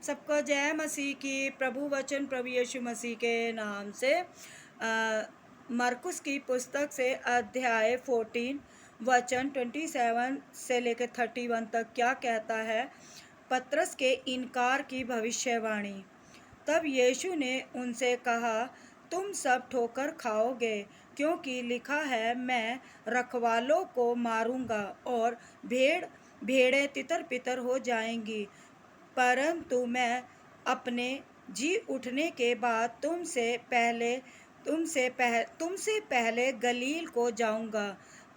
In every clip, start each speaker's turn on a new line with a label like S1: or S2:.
S1: सबको जय मसीह की। प्रभु वचन प्रभु यीशु मसीह के नाम से मरकुस की पुस्तक से अध्याय 14 वचन 27 से लेकर 31 तक क्या कहता है। पतरस के इनकार की भविष्यवाणी। तब यीशु ने उनसे कहा, तुम सब ठोकर खाओगे, क्योंकि लिखा है, मैं रखवालों को मारूंगा और भेड़ें तितर बितर हो जाएंगी। परंतु मैं अपने जी उठने के बाद तुमसे पहले गलील को जाऊंगा।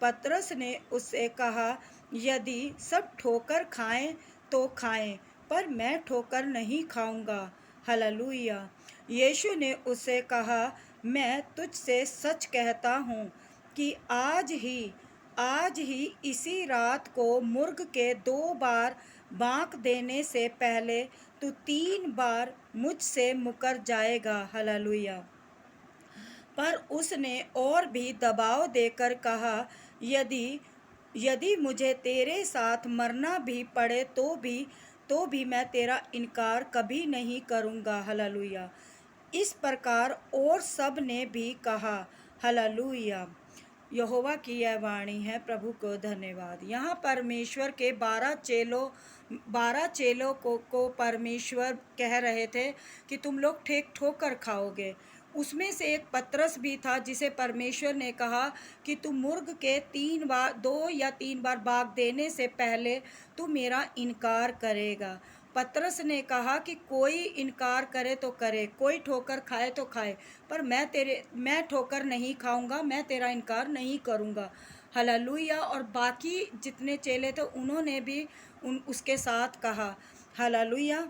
S1: पतरस ने उससे कहा, यदि सब ठोकर खाएं तो खाएं, पर मैं ठोकर नहीं खाऊंगा। हालेलुया। यीशु ने उससे कहा, मैं तुझसे सच कहता हूँ कि आज ही इसी रात को मुर्ग के 2 बार बाँक देने से पहले तू 3 बार मुझसे मुकर जाएगा। हालेलुया। पर उसने और भी दबाव देकर कहा, यदि मुझे तेरे साथ मरना भी पड़े तो भी मैं तेरा इनकार कभी नहीं करूँगा। हालेलुया। इस प्रकार और सब ने भी कहा। हालेलुया। यहोवा की यह वाणी है। प्रभु को धन्यवाद। यहाँ परमेश्वर के 12 चेलों को परमेश्वर कह रहे थे कि तुम लोग ठोकर खाओगे। उसमें से एक पतरस भी था, जिसे परमेश्वर ने कहा कि तू मुर्ग के 2 या 3 बार बाग देने से पहले तू मेरा इनकार करेगा। पतरस ने कहा कि कोई इनकार करे तो करे, कोई ठोकर खाए तो खाए, पर मैं ठोकर नहीं खाऊंगा, मैं तेरा इनकार नहीं करूंगा। हालेलुया। और बाकी जितने चेले थे उन्होंने भी उसके साथ कहा। हालेलुया।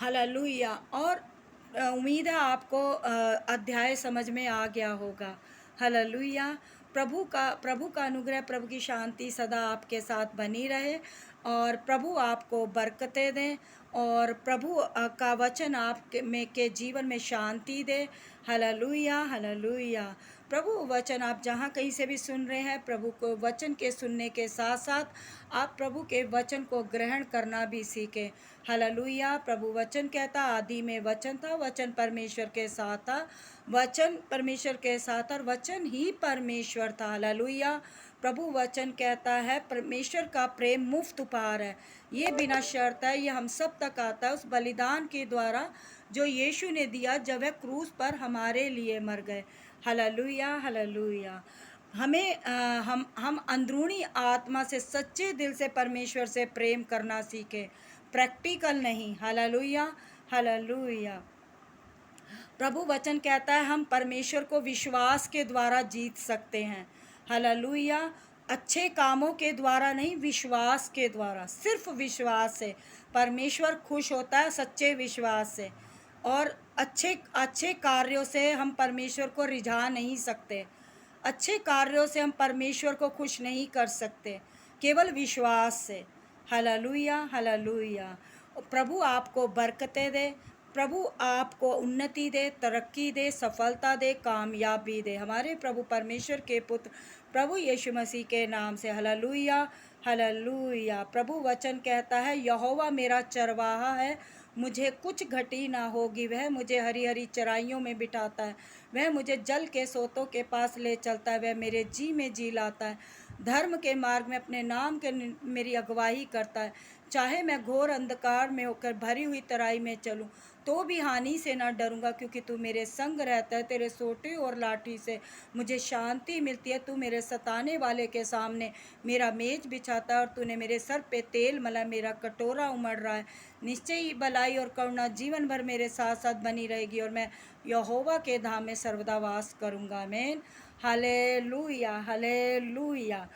S1: हालेलुया। और उम्मीद है आपको अध्याय समझ में आ गया होगा। हालेलुया। प्रभु का अनुग्रह, प्रभु की शांति सदा आपके साथ बनी रहे और प्रभु आपको बरकतें दें और प्रभु का वचन के जीवन में शांति दे। हालेलुया। हालेलुया। प्रभु वचन आप जहाँ कहीं से भी सुन रहे हैं, प्रभु को वचन के सुनने के साथ साथ आप प्रभु के वचन को ग्रहण करना भी सीखें। हालेलुया। प्रभु वचन कहता, आदि में वचन था, वचन परमेश्वर के साथ था, वचन परमेश्वर के साथ और वचन ही परमेश्वर था। हालेलुया। प्रभु वचन कहता है, परमेश्वर का प्रेम मुफ्त उपहार है, ये बिना शर्त है, ये हम सब तक आता है उस बलिदान के द्वारा जो यीशु ने दिया जब वह क्रूस पर हमारे लिए मर गए। हालेलुया। हालेलुया। हम अंदरूनी आत्मा से सच्चे दिल से परमेश्वर से प्रेम करना सीखें, प्रैक्टिकल नहीं। हालेलुया। हालेलुया। प्रभु वचन कहता है, हम परमेश्वर को विश्वास के द्वारा जीत सकते हैं। हालेलुया। अच्छे कामों के द्वारा नहीं, विश्वास के द्वारा, सिर्फ विश्वास से परमेश्वर खुश होता है, सच्चे विश्वास से। और अच्छे कार्यों से हम परमेश्वर को रिझा नहीं सकते, अच्छे कार्यों से हम परमेश्वर को खुश नहीं कर सकते, केवल विश्वास से। हालेलुया। हालेलुया। प्रभु आपको बरकतें दे, प्रभु आपको उन्नति दे, तरक्की दे, सफलता दे, कामयाबी दे, हमारे प्रभु परमेश्वर के पुत्र प्रभु यीशु मसीह के नाम से। हालेलुया। हालेलुया। प्रभु वचन कहता है, यहोवा मेरा चरवाहा है, मुझे कुछ घटी ना होगी। वह मुझे हरी हरी चराइयों में बिठाता है, वह मुझे जल के सोतों के पास ले चलता है, वह मेरे जी में जी लाता है, धर्म के मार्ग में अपने नाम के मेरी अगुवाई करता है। चाहे मैं घोर अंधकार में होकर भरी हुई तराई में चलूं तो भी हानि से ना डरूंगा, क्योंकि तू मेरे संग रहता है, तेरे सोटे और लाठी से मुझे शांति मिलती है। तू मेरे सताने वाले के सामने मेरा मेज बिछाता है और तूने मेरे सर पे तेल मला, मेरा कटोरा उमड़ रहा है। निश्चय ही भलाई और करुणा जीवन भर मेरे साथ साथ बनी रहेगी और मैं यहोवा के धाम में सर्वदा वास करूँगा। आमीन। हालेलुया। हालेलुया।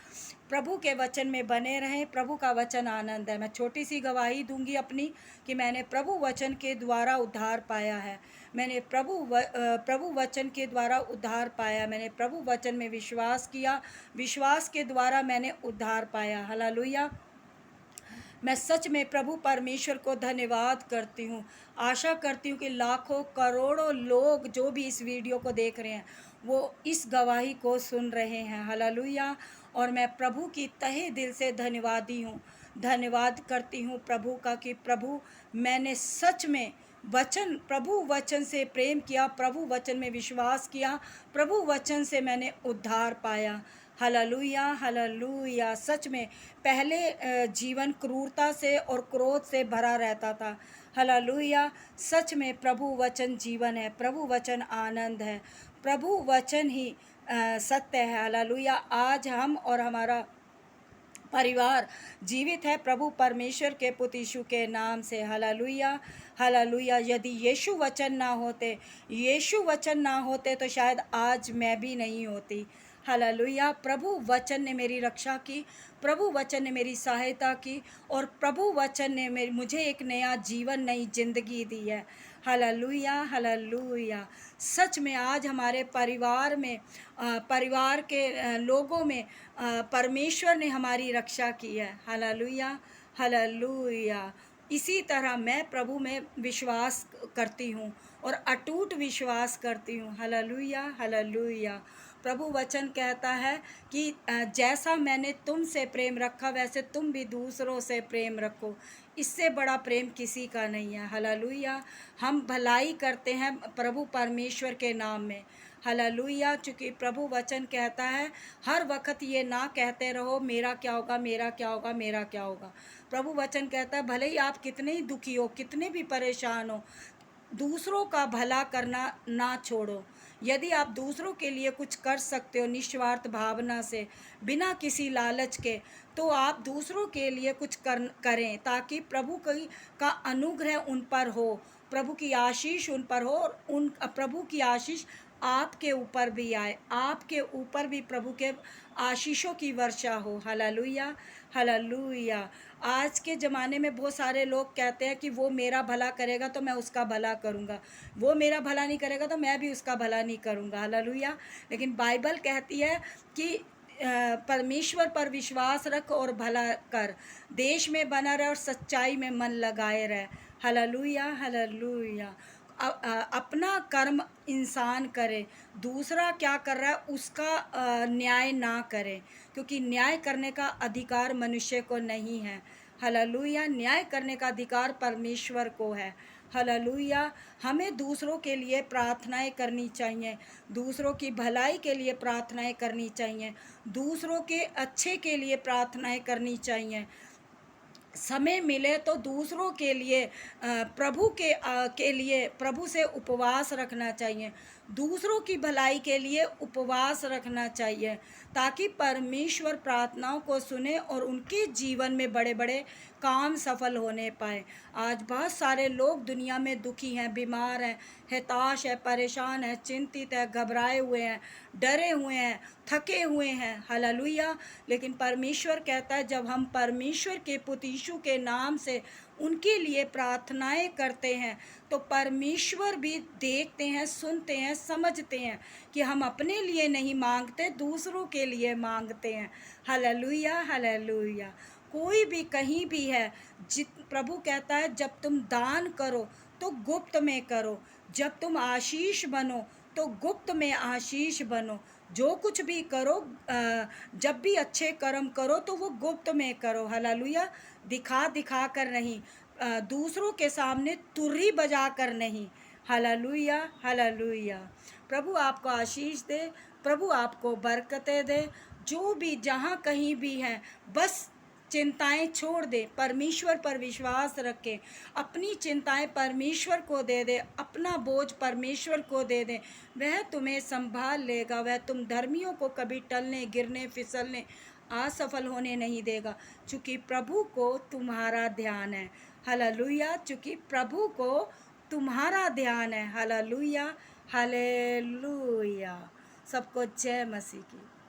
S1: प्रभु के वचन में बने रहें। प्रभु का वचन आनंद है। मैं छोटी सी गवाही दूंगी अपनी कि मैंने प्रभु वचन के द्वारा उद्धार पाया है। मैंने प्रभु वचन के द्वारा उद्धार पाया। मैंने प्रभु वचन में विश्वास किया, विश्वास के द्वारा मैंने उद्धार पाया। हालेलुया। मैं सच में प्रभु परमेश्वर को धन्यवाद करती हूँ। आशा करती हूँ कि लाखों करोड़ों लोग जो भी इस वीडियो को देख रहे हैं वो इस गवाही को सुन रहे हैं। हालेलुया। और मैं प्रभु की तहे दिल से धन्यवादी हूँ। धन्यवाद करती हूँ प्रभु का कि प्रभु मैंने सच में प्रभु वचन से प्रेम किया, प्रभु वचन में विश्वास किया, प्रभु वचन से मैंने उद्धार पाया। Hallelujah, hallelujah. सच में पहले जीवन क्रूरता से और क्रोध से भरा रहता था। हालेलुया। सच में प्रभु वचन जीवन है, प्रभु वचन आनंद है, प्रभु वचन ही सत्य है। हालेलुया। आज हम और हमारा परिवार जीवित है प्रभु परमेश्वर के पुत्र यीशु के नाम से। Hallelujah, hallelujah. यदि यीशु वचन ना होते तो शायद आज मैं भी नहीं होती। हालेलुया। प्रभु वचन ने मेरी रक्षा की, प्रभु वचन ने मेरी सहायता की, और प्रभु वचन ने मुझे एक नया जीवन, नई जिंदगी दी है। Hallelujah, hallelujah. सच में आज हमारे परिवार में परिवार के लोगों में परमेश्वर ने हमारी रक्षा की है। Hallelujah, hallelujah. इसी तरह मैं प्रभु में विश्वास करती हूँ और अटूट विश्वास करती हूँ। Hallelujah, hallelujah. प्रभु वचन कहता है कि जैसा मैंने तुमसे प्रेम रखा वैसे तुम भी दूसरों से प्रेम रखो। इससे बड़ा प्रेम किसी का नहीं है। हालेलुया। हम भलाई करते हैं प्रभु परमेश्वर के नाम में। हालेलुया। चूँकि प्रभु वचन कहता है हर वक्त ये ना कहते रहो मेरा क्या होगा, मेरा क्या होगा, मेरा क्या होगा। प्रभु वचन कहता है भले ही आप कितने ही दुखी हो, कितने भी परेशान हो, दूसरों का भला करना ना छोड़ो। यदि आप दूसरों के लिए कुछ कर सकते हो निस्वार्थ भावना से, बिना किसी लालच के, तो आप दूसरों के लिए कुछ करें, ताकि प्रभु का अनुग्रह उन पर हो, प्रभु की आशीष उन पर हो, और प्रभु की आशीष आपके ऊपर भी आए, आपके ऊपर भी प्रभु के आशीषों की वर्षा हो। Hallelujah, hallelujah. आज के ज़माने में बहुत सारे लोग कहते हैं कि वो मेरा भला करेगा तो मैं उसका भला करूँगा, वो मेरा भला नहीं करेगा तो मैं भी उसका भला नहीं करूँगा। हालेलुया। लेकिन बाइबल कहती है कि परमेश्वर पर विश्वास रख और भला कर, देश में बना रहे और सच्चाई में मन लगाए रहे। Hallelujah, hallelujah. अपना कर्म इंसान करे, दूसरा क्या कर रहा है उसका न्याय ना करे, क्योंकि न्याय करने का अधिकार मनुष्य को नहीं है। हालेलुया। न्याय करने का अधिकार परमेश्वर को है। हालेलुया। हमें दूसरों के लिए प्रार्थनाएं करनी चाहिए, दूसरों की भलाई के लिए प्रार्थनाएं करनी चाहिए, दूसरों के अच्छे के लिए प्रार्थनाएं करनी चाहिए। समय मिले तो दूसरों के लिए के लिए प्रभु से उपवास रखना चाहिए, दूसरों की भलाई के लिए उपवास रखना चाहिए, ताकि परमेश्वर प्रार्थनाओं को सुने और उनके जीवन में बड़े बड़े काम सफल होने पाए। आज बहुत सारे लोग दुनिया में दुखी हैं, बीमार हैं, हताश है, परेशान है, चिंतित है, घबराए हुए हैं, डरे हुए हैं, थके हुए हैं। हालेलुया। लेकिन परमेश्वर कहता है जब हम परमेश्वर के पुत्र यीशु के नाम से उनके लिए प्रार्थनाएं करते हैं तो परमेश्वर भी देखते हैं, सुनते हैं, समझते हैं कि हम अपने लिए नहीं मांगते, दूसरों के लिए मांगते हैं। Hallelujah, hallelujah. कोई भी कहीं भी है, प्रभु कहता है जब तुम दान करो तो गुप्त में करो, जब तुम आशीष बनो तो गुप्त में आशीष बनो। जो कुछ भी करो, जब भी अच्छे कर्म करो तो वो गुप्त में करो। हालेलुया। दिखा कर नहीं, दूसरों के सामने तुर्री बजा कर नहीं। Hallelujah, hallelujah. प्रभु आपको आशीष दे, प्रभु आपको बरकतें दे। जो भी जहाँ कहीं भी हैं बस चिंताएं छोड़ दे, परमेश्वर पर विश्वास रखें, अपनी चिंताएं परमेश्वर को दे दे, अपना बोझ परमेश्वर को दे दे, वह तुम्हें संभाल लेगा। वह तुम धर्मियों को कभी टलने, गिरने, फिसलने, असफल होने नहीं देगा, क्योंकि प्रभु को तुम्हारा ध्यान है। हालेलुया। क्योंकि प्रभु को तुम्हारा ध्यान है। Hallelujah, hallelujah. सबको जय मसीह की।